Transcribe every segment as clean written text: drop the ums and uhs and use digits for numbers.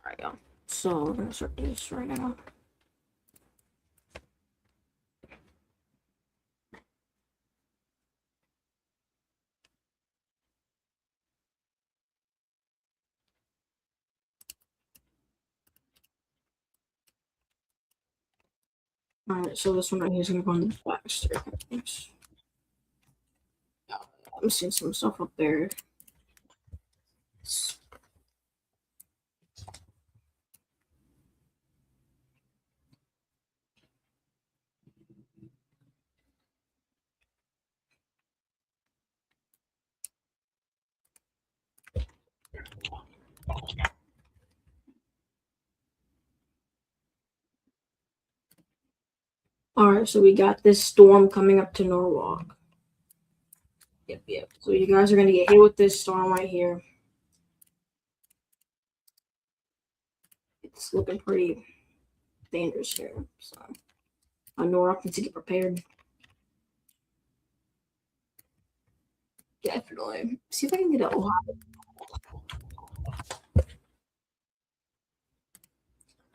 Alright, go. So we're gonna start this right now. Alright, so this one right here is gonna go on the black staircase. I'm seeing some stuff up there. Alright, so we got this storm coming up to Norwalk. Yep. So you guys are gonna get hit with this storm right here. It's looking pretty dangerous here. So Norwalk needs to get prepared. Definitely. See if I can get a Ohio.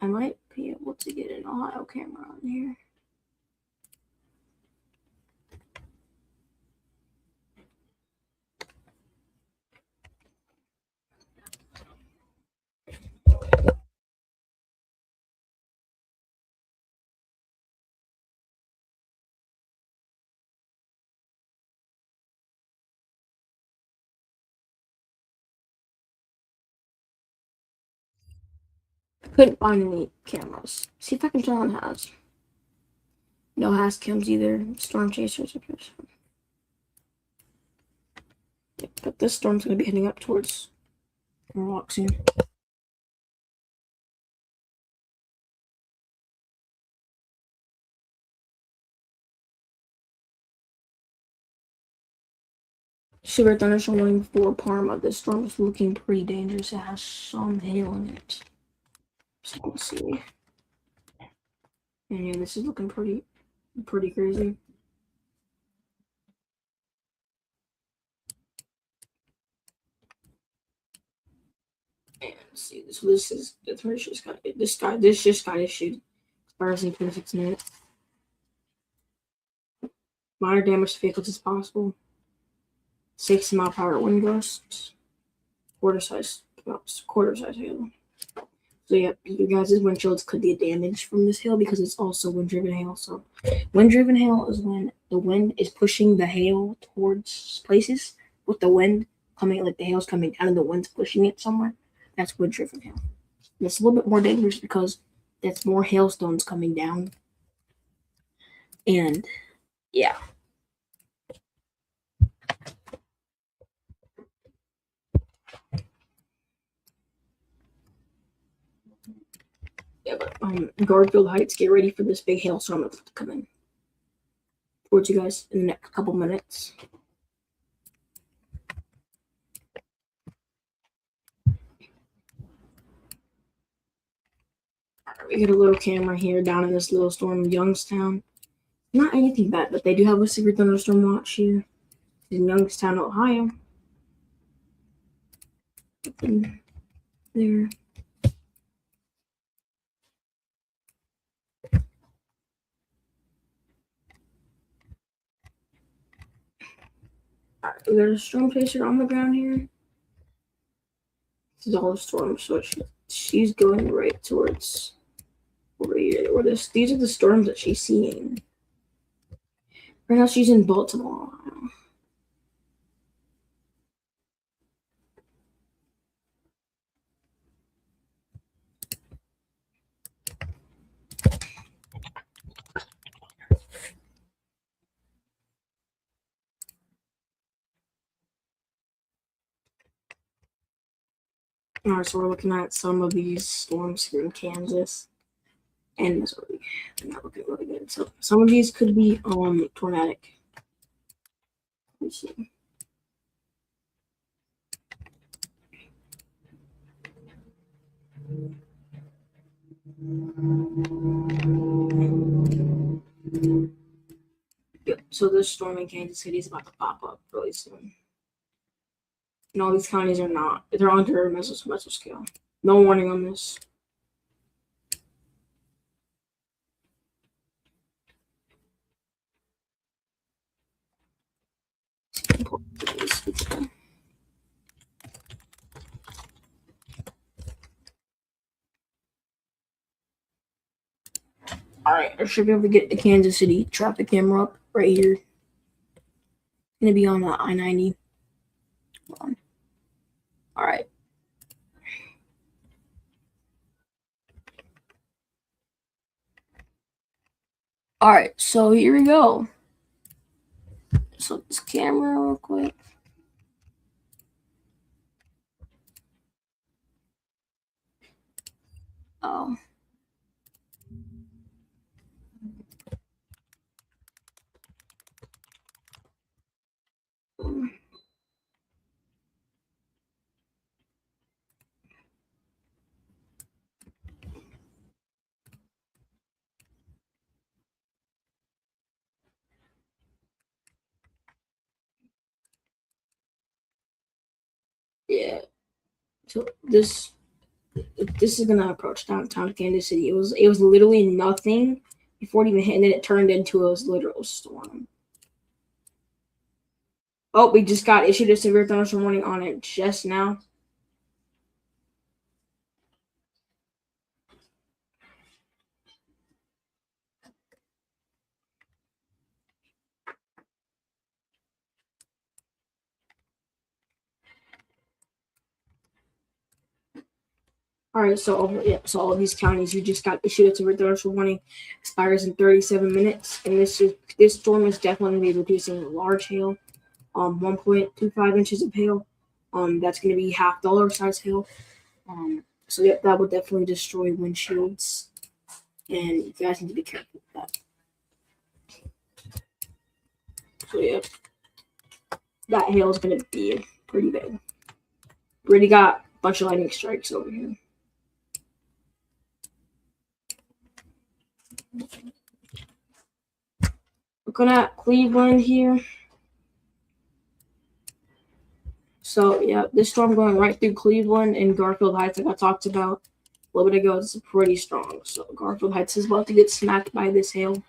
I might be able to get an Ohio camera on here. I couldn't find any cameras. See if I can turn on Has. No Has cams either. Storm chasers. Yep, but this storm's gonna be heading up towards Norwalk soon. Severe thunderstorm warning for Parma. This storm is looking pretty dangerous. It has some hail in it. So let's see. And yeah, this is looking pretty crazy. And let's see, this just got issued. Expires in 26 minutes. Minor damage to vehicles is possible. 60-mile-per-hour wind gusts. Quarter size hail. So yeah, you guys' windshields could be damaged from this hail because it's also wind-driven hail. So wind-driven hail is when the wind is pushing the hail towards places with the wind coming, like the hail's coming down and the wind's pushing it somewhere. That's wind-driven hail. And it's a little bit more dangerous because that's more hailstones coming down. And yeah. Yeah, but Garfield Heights, get ready for this big hailstorm that's coming towards you guys in the next couple minutes. We got a little camera here down in this little storm in Youngstown. Not anything bad, but they do have a severe thunderstorm watch here in Youngstown, Ohio. And there. Alright, we got a storm chaser on the ground here. This is all the storm, so she's going right towards over here. These are the storms that she's seeing. Right now she's in Baltimore, Ohio. Alright, so we're looking at some of these storms here in Kansas and Missouri. They're not looking really good. So some of these could be tornadic. Let's see. Yep, so this storm in Kansas City is about to pop up really soon. And all these counties are not. They're under mesoscale. No warning on this. All right, I should be able to get the Kansas City traffic camera up right here. It's gonna be on the I-90. All right. All right, so here we go. So this camera real quick. Oh. Yeah. So this is gonna approach downtown Kansas City. It was literally nothing before it even hit, and then it turned into a literal storm. Oh, we just got issued a severe thunderstorm warning on it just now. All right, so so all of these counties, you just got issued a severe thunderstorm warning. Expires in 37 minutes, and this storm is definitely going to be reducing large hail. 1.25 inches of hail. That's going to be half dollar size hail. So yeah, that would definitely destroy windshields, and you guys need to be careful with that. So yeah, that hail is going to be pretty big. We already got a bunch of lightning strikes over here. Looking at Cleveland here. So yeah, this storm going right through Cleveland and Garfield Heights, like I talked about a little bit ago, is pretty strong. So Garfield Heights is about to get smacked by this hail.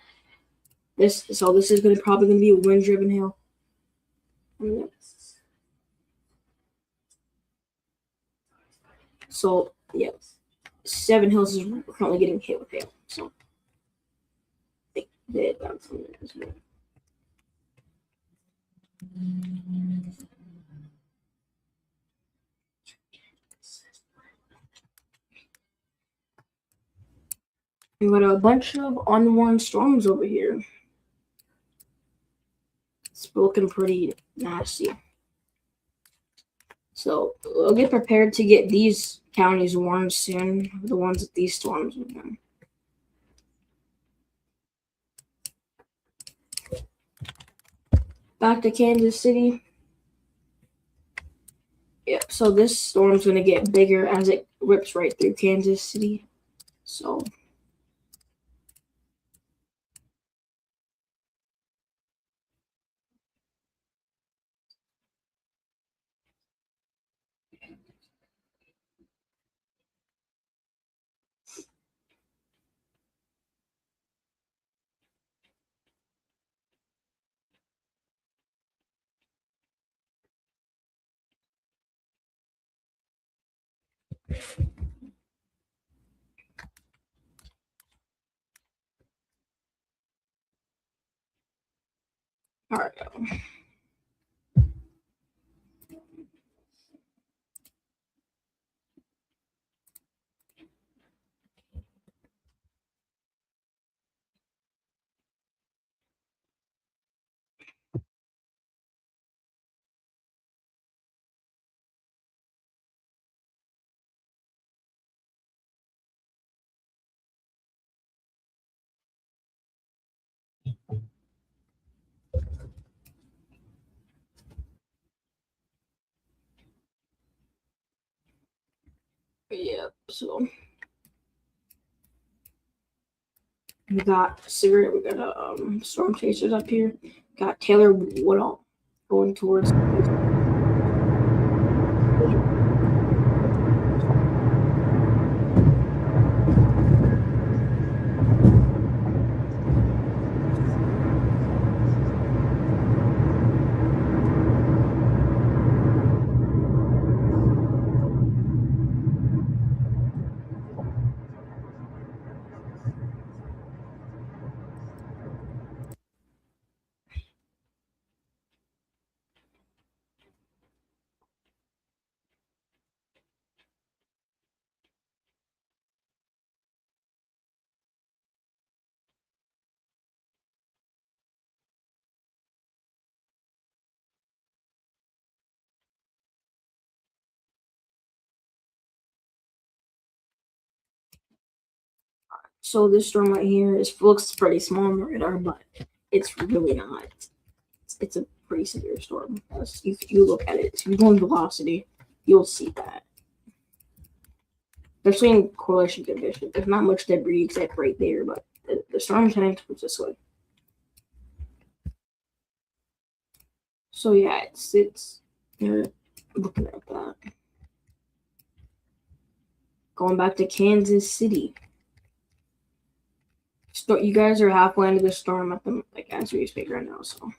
This is probably gonna be a wind-driven hail. So yeah, Seven Hills is currently getting hit with hail. So that's as well. We got a bunch of unwarned storms over here. It's looking pretty nasty. So we'll get prepared to get these counties warned soon. The ones that these storms are in. Back to Kansas City. Yep, so this storm's going to get bigger as it rips right through Kansas City. So all right. Yep, so we got storm chasers up here. Got Taylor Woodall going towards. So this storm right here looks pretty small on the radar, but it's really not. It's a pretty severe storm. If you look at it, if you go in velocity, you'll see that. Especially in correlation conditions, there's not much debris except right there, but the storm's heading towards this way. So yeah, it's looking at that. Going back to Kansas City. You guys are halfway into the storm at the as we speak right now. So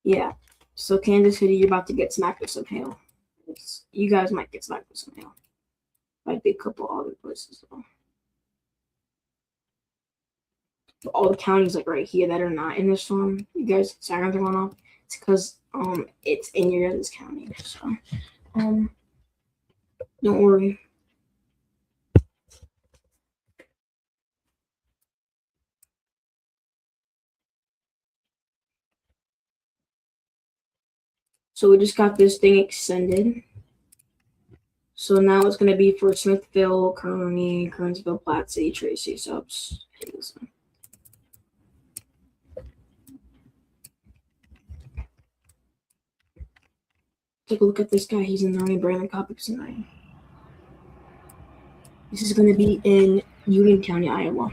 yeah, so Kansas City, you're about to get smacked with some hail. You guys might get smacked with some hail. Might be a couple other places though. But all the counties right here that are not in the storm, you guys sirens are going off. It's because it's in your guys' county. So don't worry. So we just got this thing extended. So now it's going to be for Smithville, Kearney, Kernsville, Platte City, Tracy, Subs. Take a look at this guy. He's in the Brandon Copics tonight. This is going to be in Union County, Iowa.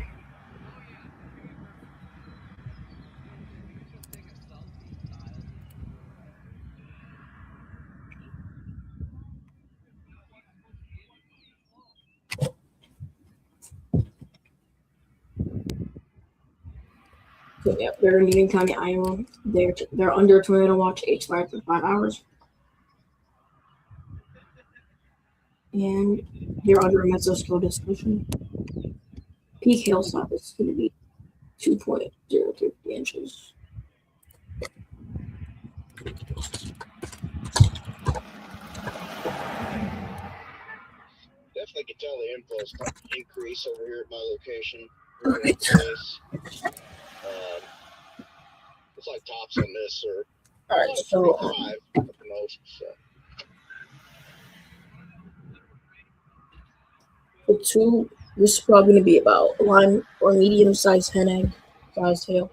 So yeah, they're in Union County, Iowa. They're under tornado watch H5 for 5 hours. And they're under a mesoscale distribution. Peak hail stop is going to be 2.033 inches. Definitely can tell the inflow's increase over here at my location. Okay. It's like tops on this or all right, so 5 at the most. So. This is probably going to be about a lime or medium-sized hen egg sized hail,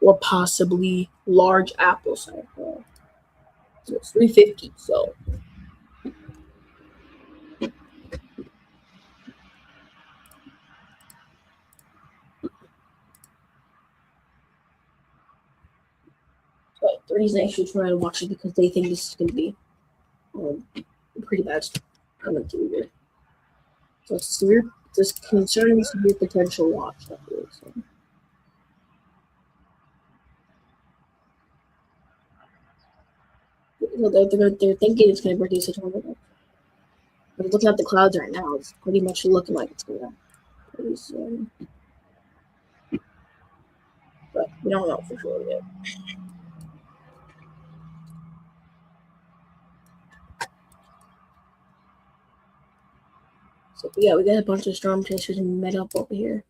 or possibly large apple sized hail. So it's 350. So. The reason I actually try to watch it because they think this is going to be pretty bad coming through here. So it's severe. This concerning severe potential watch. That really, so. They're thinking it's going to produce a tornado. But looking at the clouds right now, it's pretty much looking like it's going to pretty soon. But we don't know for sure yet. So yeah, we got a bunch of storm chasers met up over here.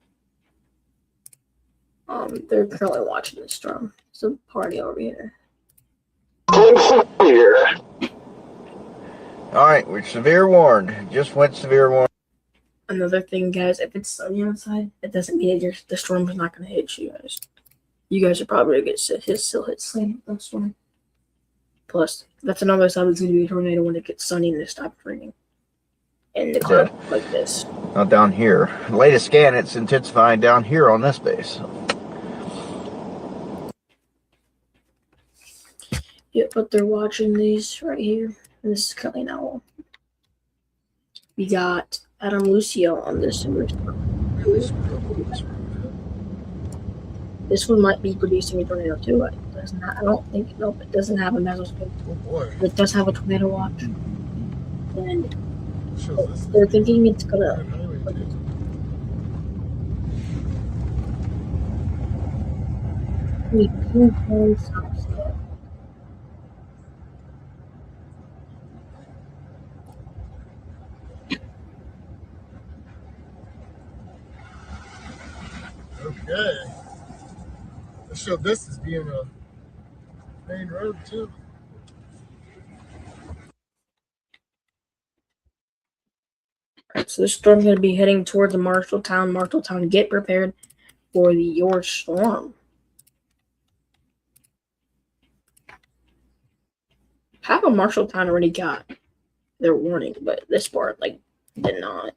They're currently watching the storm. It's a party over here. Alright, we're severe warned. Just went severe warned. Another thing, guys, if it's sunny outside, it doesn't mean the storm is not going to hit you guys. You guys are probably going to still hit slam with that storm. Plus, that's another sign it's going to be a tornado when it gets sunny and it stops raining. And the cloud like this. Not down here. Latest scan, it's intensifying down here on this base. Yeah, but they're watching these right here. And this is currently now. We got Adam Lucio on this. This one might be producing a tornado too. It does not. I don't think. Nope. It doesn't have a mesoscale. Oh boy! It does have a tornado watch. And they're thinking it's gonna. Okay. Let's show this as being a main road too. So this storm's going to be heading towards Marshalltown. Marshalltown, get prepared for your storm. Half of Marshalltown already got their warning, but this part, like, did not.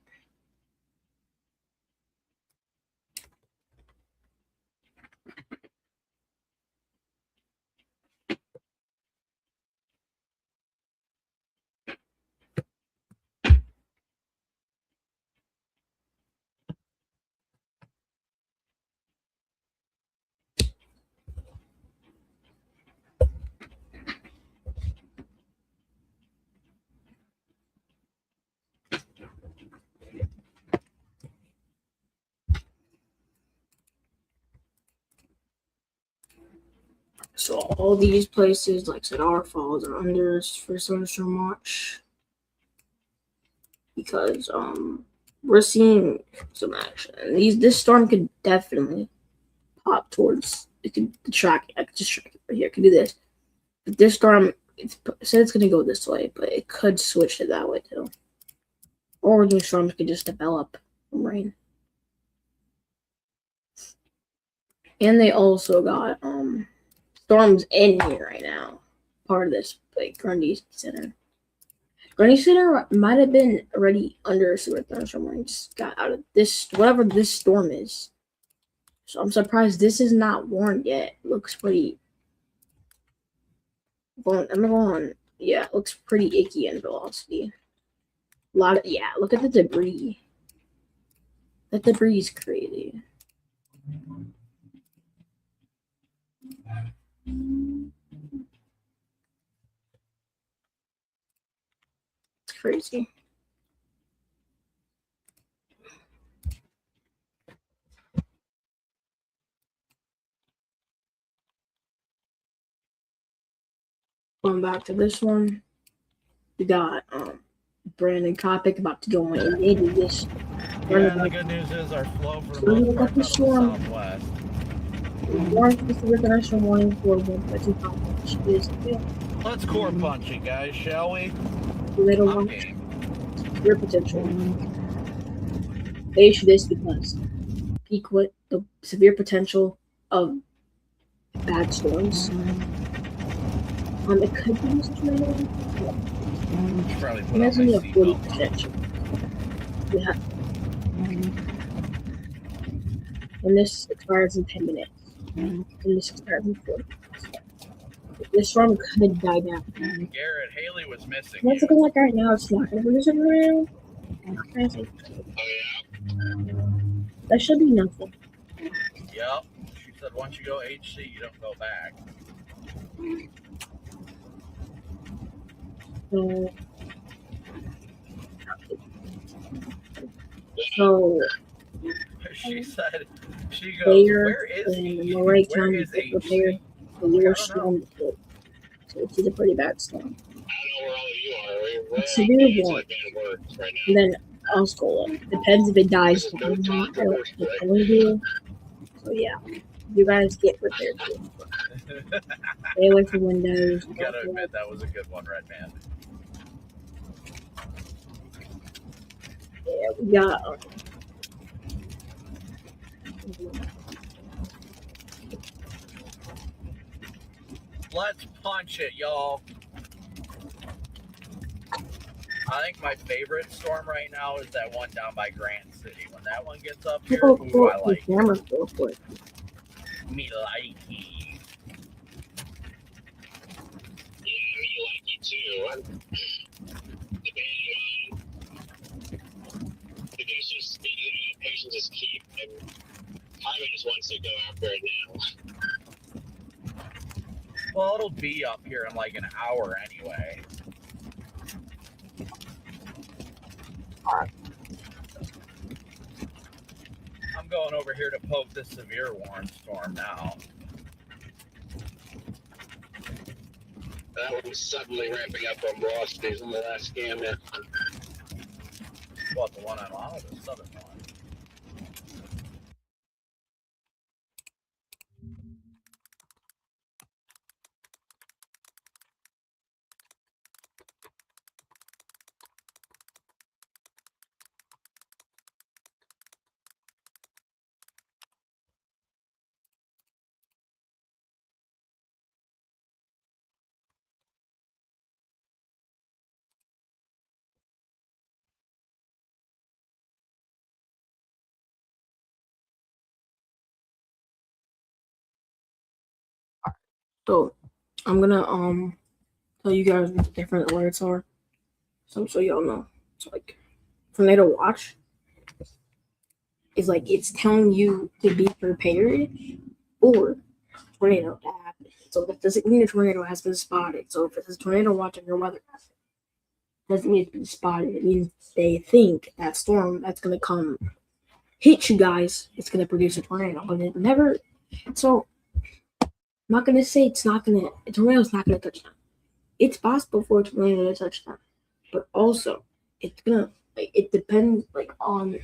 So all these places, like I said, are falls or unders for Thunderstorm Watch because we're seeing some action. And this storm could definitely pop towards it. Could track. I could just track it right here. I could do this. But this storm, it said it's gonna go this way, but it could switch it that way too. Or these storms could just develop from rain. And they also got storms in here right now. Part of this, like Grundy Center. Grundy Center might have been already under a sewer thunderstorm when it just got out of this, whatever this storm is. So I'm surprised this is not warned yet. Looks pretty. I'm going. Yeah, it looks pretty icky in velocity. A lot of look at the debris. That debris is crazy. It's crazy. Going back to this one, we got Brandon Kopic about to go in and they do this. Yeah, the good news is our flow for the most part is southwest. Warning for the international warning for 1.25 inch is Let's core punch it, guys, shall we? little I'm one game. your potential. They issue this because peak what the severe potential of bad storms. It could be used to Should probably put it on has my only a seatbelt. 40%. Yeah. And this expires in 10 minutes. And this expires in 40 minutes. This storm could die down. Garrett, Haley was missing What's you. looking like right now? It's not going to produce a real. That should be nothing. Yep. She said once you go HC, you don't go back. So She said, she goes, Bayer where is and he? Murray Where County is get prepared HC? for your storm. So it's a pretty bad storm. I don't know where all of you are. We're Severe all getting warning. to the works right now. And then Oscola. Depends if it dies This is down or good not. time I for don't works, think right? it's going to. So yeah, you guys get prepared too. Stay away from windows. Gotta admit, that was a good one, Redman. Yeah, we got. Let's punch it, y'all. I think my favorite storm right now is that one down by Grant City. When that one gets up here, People ooh, pull I up the like cameras real quick. me likey. Yeah, me like you too. The guys just speed patients just keep and Jaime just wants to go after it now. Well, it'll be up here in like an hour anyway. I'm going over here to poke this severe warm storm now. That one's suddenly ramping up on Ross Days on the last scan there. What, the one I'm on or the southern one? So I'm gonna tell you guys what the different alerts are. So y'all know. So like Tornado Watch is like it's telling you to be prepared for tornado to happen. So that doesn't mean a tornado has been spotted. So if it's a tornado watch on your weather app, doesn't mean it's been spotted. It means they think that storm that's gonna come hit you guys, it's gonna produce a tornado. But it never. So I'm not gonna say it's not gonna. A tornado's not gonna touch down. It's possible for a tornado to touch down, but also it's gonna. It depends like on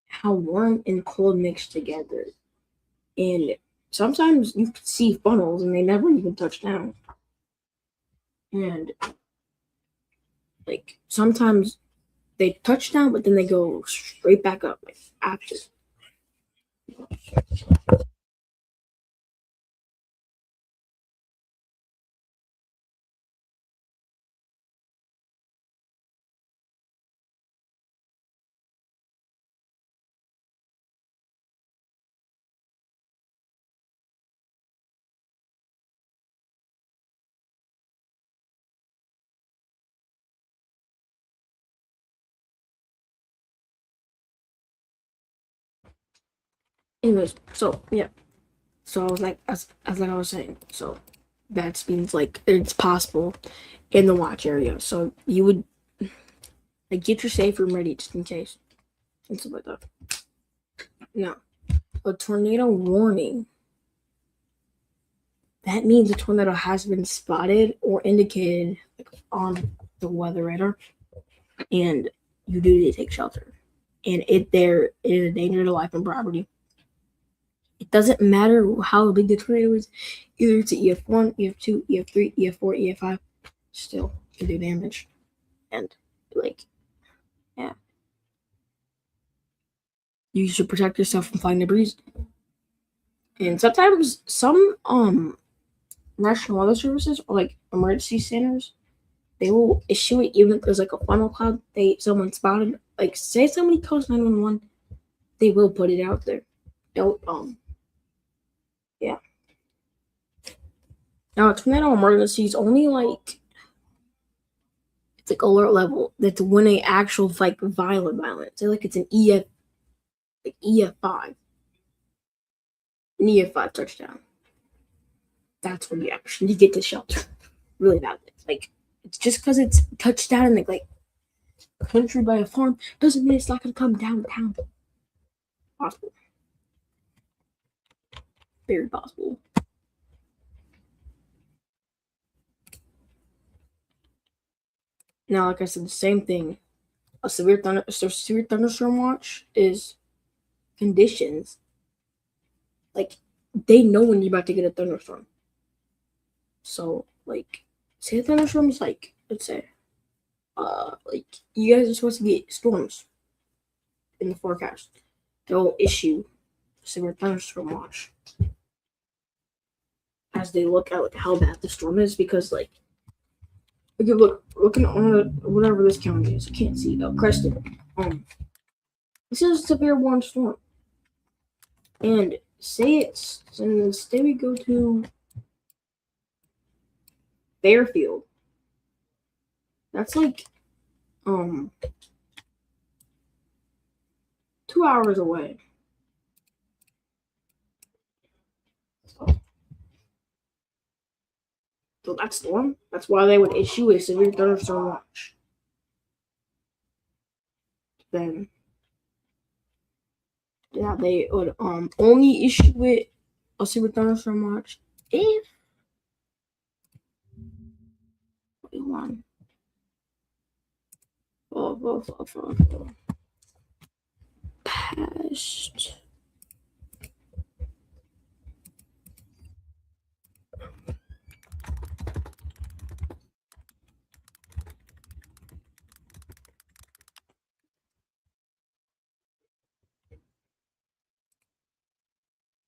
how warm and cold mix together, and sometimes you can see funnels and they never even touch down, and like sometimes they touch down, but then they go straight back up like after. Anyways, so yeah, so I was like, as like I was saying, so that means like it's possible in the watch area. So you would like get your safe room ready just in case and stuff like that. Now, a tornado warning. That means a tornado has been spotted or indicated like, on the weather radar, and you do need to take shelter. And there is a danger to life and property. It doesn't matter how big the tornado is, either it's EF1, EF2, EF3, EF4, EF5, still can do damage. And like, yeah. You should protect yourself from flying debris. And sometimes some National Weather Services or like emergency centers, they will issue it even if there's like a funnel cloud someone spotted. Like say somebody calls 911, they will put it out there. They'll yeah. Now a tornado emergency is only like it's like alert level. That's when a actual like violent. Say like it's an EF5. An EF5 touchdown. That's when you actually get to shelter. Really bad. Like it's just because it's touchdown in like a country by a farm doesn't mean it's not gonna come downtown. Possible. Very possible. Now, like I said, the same thing. A severe thunderstorm watch is conditions. Like they know when you're about to get a thunderstorm. So, like, say a thunderstorm is like, let's say, like you guys are supposed to get storms in the forecast. They'll issue a severe thunderstorm watch as they look at like how bad the storm is because like okay, looking on whatever this county is, I can't see. Creston. This is a severe warm storm, and say we go to Fairfield. That's like 2 hours away. So that storm, that's why they would issue a severe thunderstorm watch. Then yeah, they would only issue it a severe thunderstorm watch if one past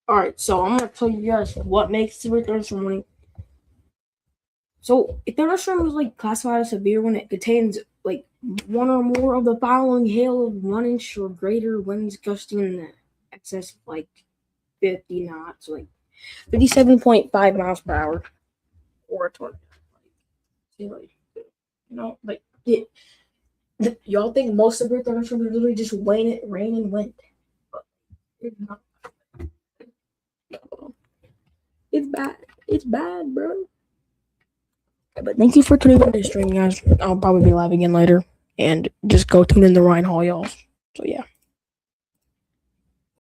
Alright, so I'm gonna tell you guys what makes severe thunderstorm warning. So a thunderstorm is like classified as severe when it contains like one or more of the following hail of 1 inch or greater winds gusting in the excess of like 50 knots. Like 57.5 miles per hour. Or a tornado. Like y'all think most severe thunderstorms are literally just rain and wind. But it's not. It's bad. It's bad, bro. But thank you for tuning in to the stream, guys. I'll probably be live again later. And just go tune in the Ryan Hall, y'all. So, yeah.